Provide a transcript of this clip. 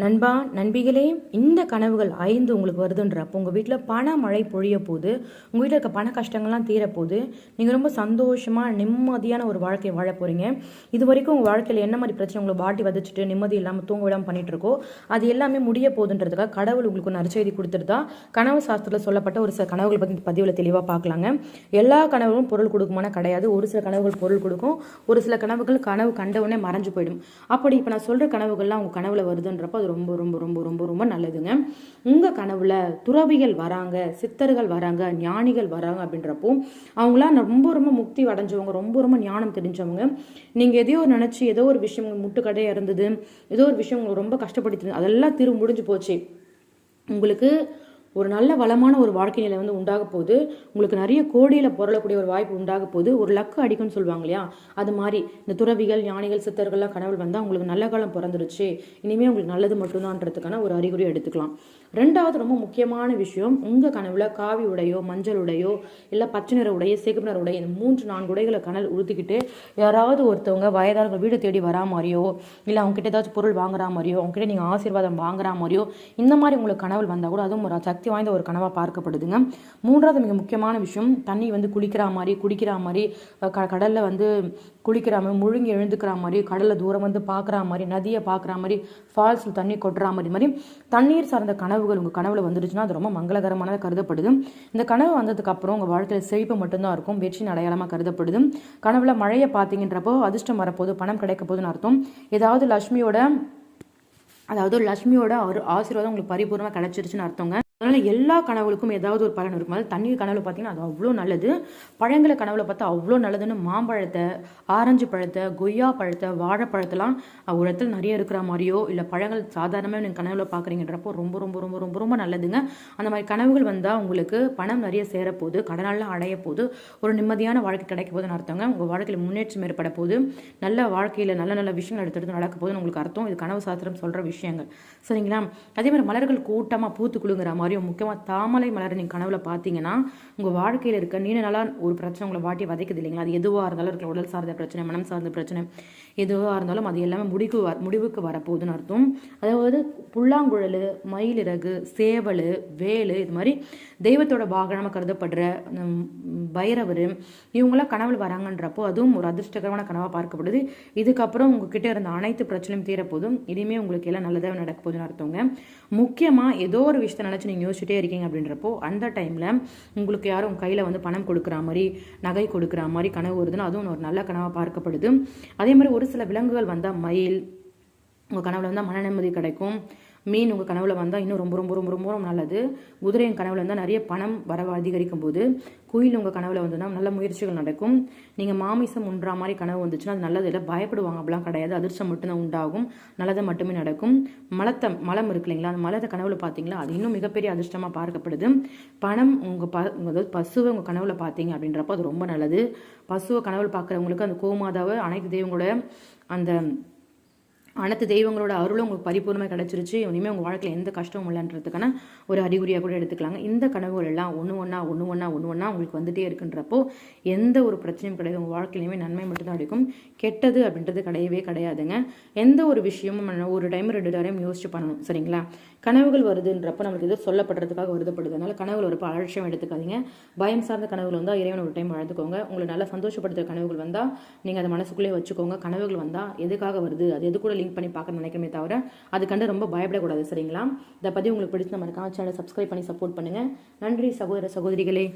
நண்பா நண்பிகளே, இந்த கனவுகள் 5 உங்களுக்கு வருதுன்றப்போ உங்கள் வீட்டில் பண மழை பொழிய போது, உங்கள் வீட்டில் இருக்க பண கஷ்டங்கள்லாம் தீரப்போகுது. நீங்கள் ரொம்ப சந்தோஷமாக நிம்மதியான ஒரு வாழ்க்கையை வாழ போகிறீங்க. இது வரைக்கும் உங்கள் வாழ்க்கையில் என்ன மாதிரி பிரச்சனை உங்களை வாட்டி வதச்சிட்டு நிம்மதி இல்லாமல் தூங்க விடாமல் பண்ணிகிட்ருக்கோ, அது எல்லாமே முடிய போகுதுன்றதுக்காக கடவுள் உங்களுக்கு நற்செய்தி கொடுத்துருதா. கனவு சாஸ்திரத்தில் சொல்லப்பட்ட ஒரு சில கனவுகளை பற்றி பதிவில் தெளிவாக பார்க்கலாங்க. எல்லா கனவுகளும் பொருள் கொடுக்குமான கிடையாது. ஒரு சில கனவுகள் பொருள் கொடுக்கும், ஒரு சில கனவுகள் கனவு கண்டவுடனே மறைஞ்சு போயிடும். அப்படி இப்போ நான் சொல்கிற கனவுகள்லாம் உங்கள் கனவுல வருதுன்றப்போ அது ரொம்ப ரொம்ப ரொம்ப ரொம்ப ரொம்ப நல்லதுங்க. உங்கள் கனவுல துறவிகள் வராங்க, சித்தர்கள் வராங்க, ஞானிகள் வராங்க அப்படின்றப்போ அவங்களாம் ரொம்ப ரொம்ப முக்தி அடைஞ்சவங்க, ரொம்ப ரொம்ப ஞானம் தெரிஞ்சவங்க. நீங்கள் எதையோ நினச்சி ஏதோ ஒரு விஷயம் முட்டுக்கடையாக இருந்தது, ஏதோ ஒரு விஷயம் உங்களுக்கு ரொம்ப கஷ்டப்படுத்தி அதெல்லாம் முடிஞ்சு போச்சு. உங்களுக்கு ஒரு நல்ல வளமான ஒரு வாழ்க்கை நிலை உண்டாக போகுது. உங்களுக்கு நிறைய கோடியில் பொருளக்கூடிய ஒரு வாய்ப்பு உண்டாக போகுது. ஒரு லக்கு அடிக்கும்னு சொல்லுவாங்க இல்லையா, அது மாதிரி இந்த துறவிகள் ஞானிகள் சித்தர்கள்லாம் கனவுகள் வந்தால் உங்களுக்கு நல்ல காலம் பிறந்துருச்சு, இனிமேல் உங்களுக்கு நல்லது மட்டும்தான்றதுக்கான ஒரு அறிகுறி எடுத்துக்கலாம். ரெண்டாவது ரொம்ப முக்கியமான விஷயம், உங்கள் கனவுல காவி உடையோ மஞ்சள் உடையோ இல்லை பச்சை நிற உடைய சிகப்பு நிற உடைய இந்த 3-4 உடைகளை கனல் உறுத்திக்கிட்டு யாராவது ஒருத்தவங்க வயதானவங்க வீடு தேடி வரா மாதிரியோ இல்லை அவங்ககிட்ட ஏதாச்சும் பொருள் வாங்குற மாதிரியோ அவங்ககிட்ட நீங்கள் ஆசீர்வாதம் வாங்குற மாதிரியோ இந்த மாதிரி உங்களுக்கு கனவு வந்தால் கூட அதுவும் ஒரு சக்தி வாய்ந்த ஒரு கனவாக பார்க்கப்படுதுங்க. மூன்றாவது மிக முக்கியமான விஷயம், தண்ணி குளிக்கிற மாதிரி குடிக்கிற மாதிரி கடலில் குளிக்கிற மாதிரி முழுங்கி எழுந்துக்கிற மாதிரி கடலில் தூரம் பார்க்குற மாதிரி நதியை பார்க்குற மாதிரி ஃபால்ஸில் தண்ணி கொட்டுற மாதிரி தண்ணீர் சார்ந்த கனவுகள் உங்கள் கனவுல வந்துடுச்சுன்னா அது ரொம்ப மங்களகரமானதாக கருதப்படுது. இந்த கனவு வந்ததுக்கு அப்புறம் உங்கள் வாழ்க்கையில் செழிப்பு மட்டும்தான் இருக்கும், வெற்றியின் அடையாளமாக கருதப்படுது. கனவுல மழையை பார்த்தீங்கன்றப்போ அதிர்ஷ்டம் வரப்போது, பணம் கிடைக்க போதுன்னு அர்த்தம். லட்சுமியோட ஒரு ஆசீர்வாதம் உங்களுக்கு பரிபூர்ணமாக கிடைச்சிருச்சுன்னு அர்த்தங்க. அதனால் எல்லா கனவுகளுக்கும் ஏதாவது ஒரு பலன் இருக்கும். அது தண்ணீர் கனவுல பார்த்தீங்கன்னா அது அவ்வளோ நல்லது. பழங்களை கனவுல பார்த்தா அவ்வளோ நல்லதுன்னு மாம்பழத்தை, ஆரஞ்சு பழத்தை, கொய்யா பழத்தை, வாழைப்பழத்தெல்லாம் ஒரு இடத்துல நிறைய இருக்கிற மாதிரியோ இல்லை பழங்கள் சாதாரணமாக நீங்கள் கனவுல பார்க்குறீங்கன்றப்போ ரொம்ப ரொம்ப ரொம்ப ரொம்ப ரொம்ப நல்லதுங்க. அந்த மாதிரி கனவுகள் வந்தால் உங்களுக்கு பணம் நிறைய சேரப்போகுது, கடனாலாம் அடைய போகுது, ஒரு நிம்மதியான வாழ்க்கை கிடைக்க போதுன்னு அர்த்தங்க. உங்கள் வாழ்க்கையில் முன்னேற்றம் ஏற்பட போகுது, நல்ல வாழ்க்கையில் நல்ல நல்ல விஷயங்கள் எடுத்துகிட்டு நடக்க போகுதுன்னு உங்களுக்கு அர்த்தம். இது கனவு சாஸ்திரம் சொல்கிற விஷயங்கள், சரிங்களா? அதே மாதிரி மலர்கள் கூட்டமாக பூத்து குழுங்குற மாதிரி முக்கியமாக தாமரை மலரை நீங்கள் கனவுல பார்த்தீங்கன்னா உங்கள் வாழ்க்கையில் இருக்க நீண்ட நாளாக ஒரு பிரச்சனை உங்களை வாட்டி வதைக்குது இல்லைங்களா, அது எதுவாக இருந்தாலும் இருக்க உடல் சார்ந்த பிரச்சனை, மனம் சார்ந்த பிரச்சனை எதுவாக இருந்தாலும் அது எல்லாமே முடிவுக்கு வரப்போகுதுன்னு அர்த்தம். அதாவது புல்லாங்குழல், மயிலிறகு, சேவல், வேலு, இது மாதிரி தெய்வத்தோட வாகனமாக கருதப்படுற பைரவர் இவங்களாம் கனவுல வராங்கன்றப்போ அதுவும் ஒரு அதிர்ஷ்டகரமான கனவாக பார்க்கப்படுது. இதுக்கப்புறம் உங்ககிட்ட இருந்த அனைத்து பிரச்சனையும் தீரப்போதும், இனிமேல் உங்களுக்கு எல்லாம் நல்லதாக நடக்க போதுன்னு அர்த்தங்க. முக்கியமாக ஏதோ ஒரு விஷயத்தை நினச்சி நீங்கள் யோசிச்சுட்டே இருக்கீங்க அப்படின்றப்போ அந்த டைமில் உங்களுக்கு யாரும் கையில் பணம் கொடுக்குற மாதிரி நகை கொடுக்குற மாதிரி கனவு வருதுன்னா அதுவும் ஒரு நல்ல கனவாக பார்க்கப்படுது. அதே மாதிரி ஒரு சில விலங்குகள் வந்தால் மயில் உங்கள் கனவுல வந்தால் மன நிம்மதி கிடைக்கும். மீன் உங்கள் கனவுல வந்தால் இன்னும் ரொம்ப ரொம்ப ரொம்ப ரொம்ப நல்லது. குதிரை என் கனவுல வந்தால் நிறைய பணம் வரவு அதிகரிக்கும் போது, குயில் உங்கள் கனவுல வந்துன்னா நல்ல முயற்சிகள் நடக்கும். நீங்கள் மாமிசம் உண்ற மாதிரி கனவு வந்துச்சுன்னா அது நல்லது இல்லை, பயப்படுவாங்க, அப்படிலாம் கிடையாது, அதிர்ஷ்டம் மட்டும்தான் உண்டாகும், நல்லதை மட்டுமே நடக்கும். மலம் இருக்கு இல்லைங்களா, அந்த மலத்தை கனவுல பார்த்தீங்களா அது இன்னும் மிகப்பெரிய அதிர்ஷ்டமாக பார்க்கப்படுது. பணம் அதாவது பசுவை உங்கள் கனவுல பார்த்தீங்க அப்படின்றப்போ அது ரொம்ப நல்லது. பசுவை கனவுல பார்க்குறவங்களுக்கு அந்த கோமாதாவை அனைத்து தெய்வங்களோட அனைத்து தெய்வங்களோட அருளும் உங்களுக்கு பரிபூர்ணமாக கிடச்சிருச்சு, இனிமேல் உங்கள் வாழ்க்கையில் எந்த கஷ்டமும் இல்லைன்றதுக்கான ஒரு அறிகுறியாக கூட எடுத்துக்கலாங்க. இந்த கனவுகள் எல்லாம் ஒன்று ஒன்றா உங்களுக்கு வந்துட்டே இருக்குன்றப்போ எந்த ஒரு பிரச்சனையும் கிடையாது, உங்கள் வாழ்க்கையிலுமே நன்மை மட்டும்தான் அடிக்கும், கெட்டது அப்படின்றது கிடையவே கிடையாதுங்க. எந்த ஒரு விஷயமும் ஒரு டைம் 2 டைம் யோசிச்சு பண்ணணும், சரிங்களா? கனவுகள் வருதுன்றப்போ நம்மளுக்கு ஏதோ சொல்லப்படுறதுக்காக வருதப்படுது, அதனால கனவுகள் ஒரு அலட்சியம் எடுத்துக்காதீங்க. பயம் சார்ந்த கனவுகள் வந்தால் இறைவன் ஒரு டைம் வளர்த்துக்கோங்க. உங்களை நல்லா சந்தோஷப்படுத்துகிற கனவுகள் வந்தால் நீங்கள் அதை மனசுக்குள்ளே வச்சுக்கோங்க. கனவுகள் வந்தால் எதுக்காக வருது, அது எது கூட பண்ணி பார்க்க நினைக்கிறமே தவிர அது கண்டு ரொம்ப பயப்படக்கூடாது, சரிங்களா? இதை பற்றி உங்களுக்கு பிடிச்ச நம்ம சேனலை சப்ஸ்கிரைப் பண்ணி சப்போர்ட் பண்ணுங்க. நன்றி சகோதர சகோதரிகளே.